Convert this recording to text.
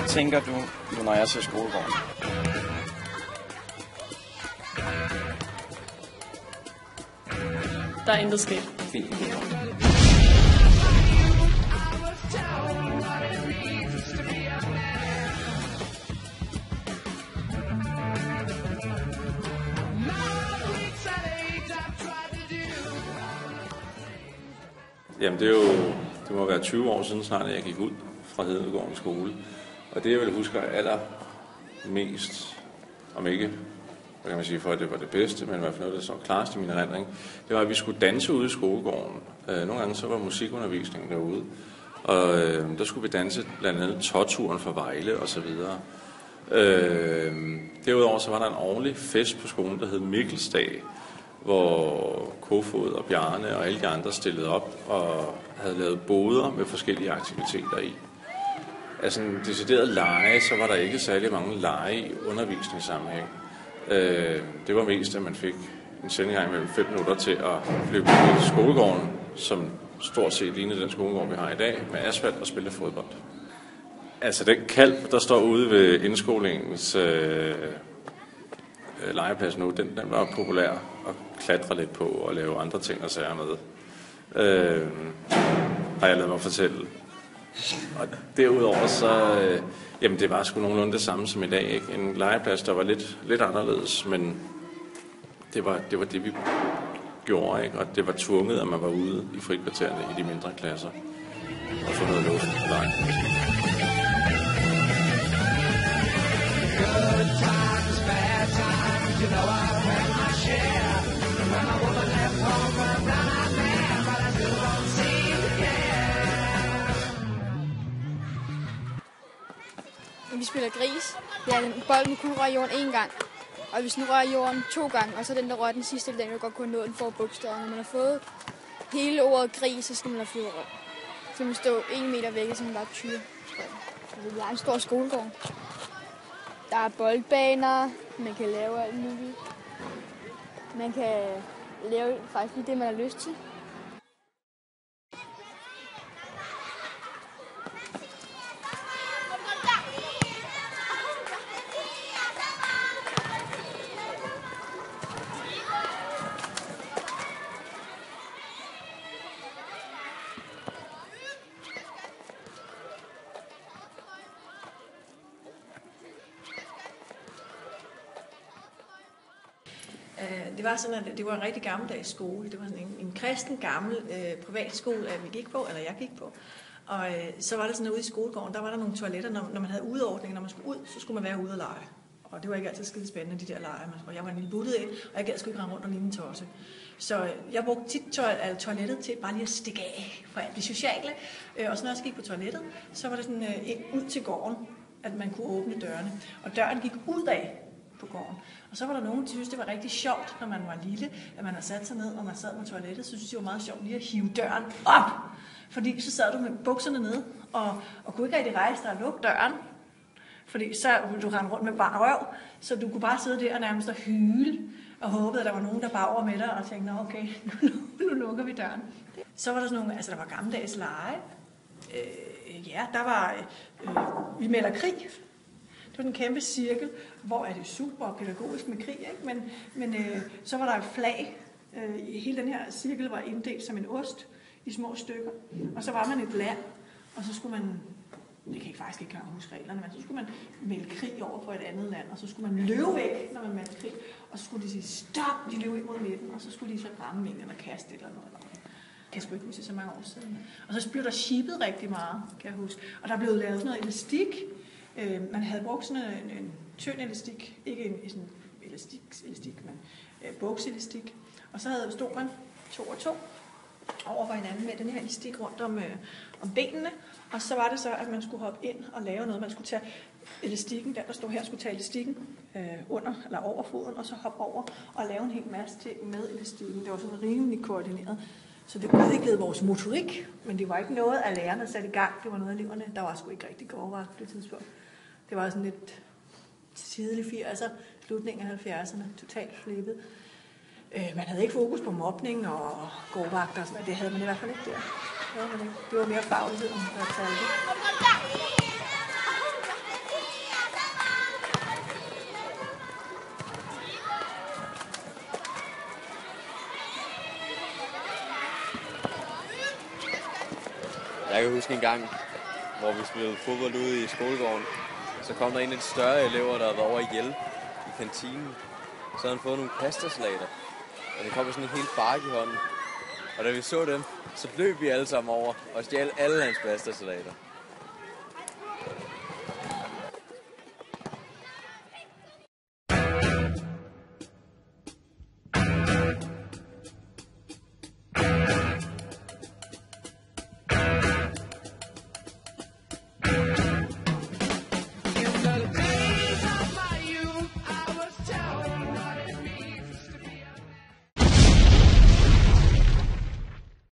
Hvad tænker du, når jeg ser skolegården? Der er intet sket. Jamen det må være 20 år siden snart, jeg gik ud fra Hedegården skole. Og det jeg vil huske allermest, om ikke, hvad kan man sige, for at det var det bedste, men i hvert fald noget, der så klarest i min erindring, det var, at vi skulle danse ude i skolegården. Nogle gange så var musikundervisningen derude, og der skulle vi danse blandt andet Tåturen fra Vejle og så videre. Derudover så var der en årlig fest på skolen, der hed Mikkelsdag, hvor Kofod og Bjarne og alle de andre stillede op og havde lavet boder med forskellige aktiviteter i. Altså en decideret lege, så var der ikke særlig mange lege i undervisningssammenhæng. Det var mest, at man fik en sending mellem 5 minutter til at flyve i skolegården, som stort set lignede den skolegård, vi har i dag, med asfalt og spille fodbold. Altså den kalv, der står ude ved indskolingens legeplads nu, den var populær at klatre lidt på og lave andre ting og sager med. Har jeg ladet mig fortælle. Og derudover så, jamen det var sgu nogenlunde det samme som i dag, ikke? En legeplads, der var lidt anderledes, men det var det, vi gjorde, ikke? Og det var tvunget, at man var ude i frikvartererne i de mindre klasser og få noget luft på lejen. Good times, bad times, you know I've had my share. And when my woman left home, but now I'm there, but I still don't seem to care. Vi spiller gris. Ja, bolden kunne røre jorden 1 gang. Og hvis den rører jorden 2 gange, og så den, der rører den sidste, den kan godt kunne nå den for bogstaver. Når man har fået hele ordet gris, så skal man have 4 rundt. Så man stå 1 meter væk, så man bare tyre. Det er en stor skolegård. Der er boldbaner, man kan lave alt muligt. Man kan lave faktisk lige det, man har lyst til. Det var sådan, at det var en rigtig gammeldags skole. Det var sådan en kristen gammel privatskole, at vi gik på, eller jeg gik på. Og så var det sådan, ude i skolegården, der var der nogle toiletter, når man havde udeordning, når man skulle ud, så skulle man være ude og lege. Og det var ikke altid skide spændende, de der lege. Og jeg var en lille buttet ind, og jeg gad sgu ikke rende rundt og ligne en tosse. Så jeg brugte tit toilettet til bare lige at stikke af fra alt det sociale. Og så når jeg gik på toilettet, så var det sådan ud til gården, at man kunne åbne dørene. Og døren gik ud af på gården. Og så var der nogen, der syntes, det var rigtig sjovt, når man var lille, at man havde sat sig ned, og man sad på toilettet, så syntes det var meget sjovt lige at hive døren op. Fordi så sad du med bukserne nede, og kunne ikke rigtig rejse dig og lukke døren. Fordi så du rendte rundt med bare røv, så du kunne bare sidde der og nærmest og hyle, og håbede, at der var nogen, der bare over med dig, og tænkte, okay, nu lukker vi døren. Så var der sådan nogle, altså der var gammeldags lege. Der var, vi melder krig. Det var en kæmpe cirkel, hvor er det super pædagogisk med krig, ikke? Men så var der et flag. Hele den her cirkel var inddelt som en ost i små stykker. Og så var man et land, og så skulle man, det kan jeg faktisk ikke huske reglerne, men så skulle man melde krig over for et andet land, og så skulle man løbe væk, når man meldte krig, og så skulle de sige stop, de løb ind mod midten, og så skulle de så ramme en eller kaste eller noget. Jeg skulle ikke huske så mange år siden. Og så blev der shippet rigtig meget, kan jeg huske. Og der blev lavet sådan noget elastik. Man havde brugt sådan en tynd elastik, ikke en sådan elastik, men bukselastik. Og så stod man 2 og 2 over for hinanden med den her elastik rundt om benene. Og så var det så, at man skulle hoppe ind og lave noget. Man skulle tage elastikken, der stod her, skulle tage elastikken under eller over foden, og så hoppe over og lave en hel masse ting med elastikken. Det var sådan rimelig koordineret. Så det udviklede vores motorik, men det var ikke noget af lærerne sat i gang. Det var noget af eleverne, der var sgu ikke rigtig gårdvagt på det tidspunkt. Det var sådan lidt tidlig 80'er, slutningen af 70'erne, totalt flippet. Man havde ikke fokus på mobning og gårdvagter og sådan noget. Det havde man i hvert fald ikke der. Det var mere faglighed, der talte. Jeg kan huske en gang, hvor vi spillede fodbold ude i skolegården. Så kom der en af de større elever, der havde været over i hjælp i kantinen. Så havde han fået nogle pastasalater. Og det kom med sådan en helt bakke i hånden. Og da vi så dem, så løb vi alle sammen over og stjal alle hans pastasalater.